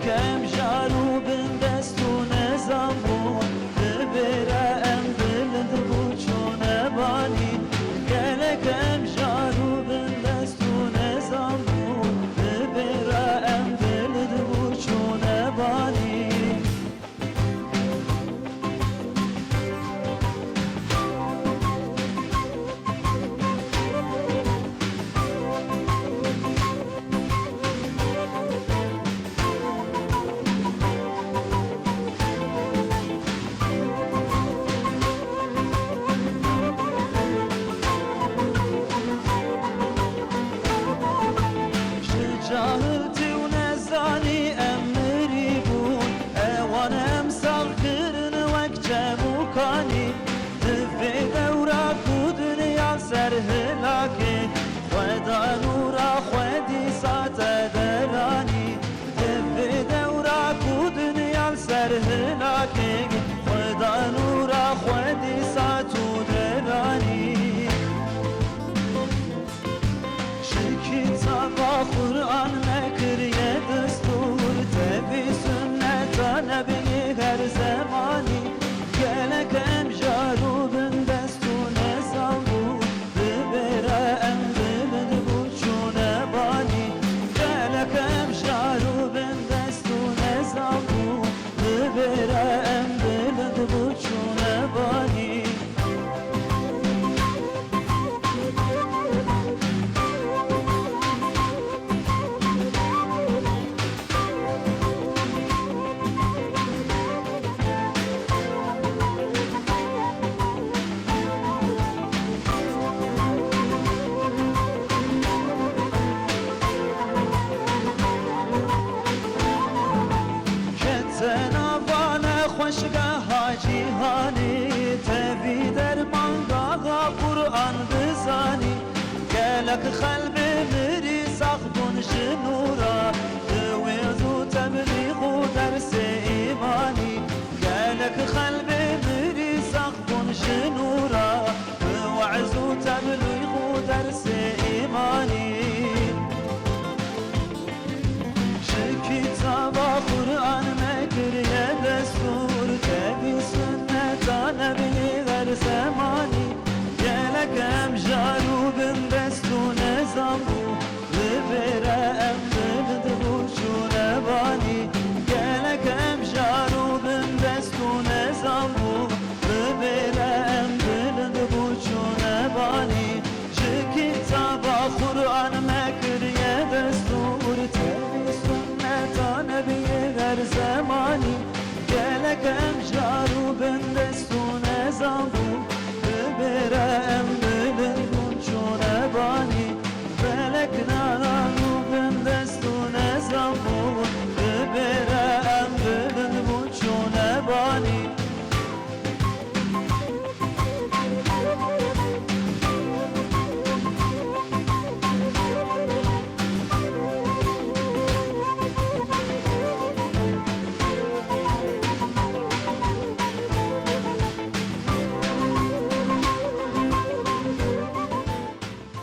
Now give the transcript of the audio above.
گلکم جارو بن دستون زنبون ببره ام بلند بو چون بانی گلکم جارو بن دستون زنبون ببره ام بلند بو چون بانی جاهلتي ونزاني أمري بون وانا امسال كرن وكجم وكاني تفي دورا كودنيا سر هلاكي خدا نورا خدي سات دراني تفي دورا كودنيا سر هلاكي خدا نورا خدي سات دراني کتاب قرآن مکریه دستور تبی سنت نبی هر زمانی گلکم جارو بن دستون زنبون ببره ام بلند بو چون بانی گلکم جارو بن دستون زنبون ببره ام بلند بو چون بانی خوشگه حاجی هانی تبی در منگاه قرآن بزانی گلک خلب مری سخبون شنورا دویزو تبلیغ و درس ایمانی گلک خلب مری سخبون شنورا دویزو تبلیغ و درس ایمانی کتاب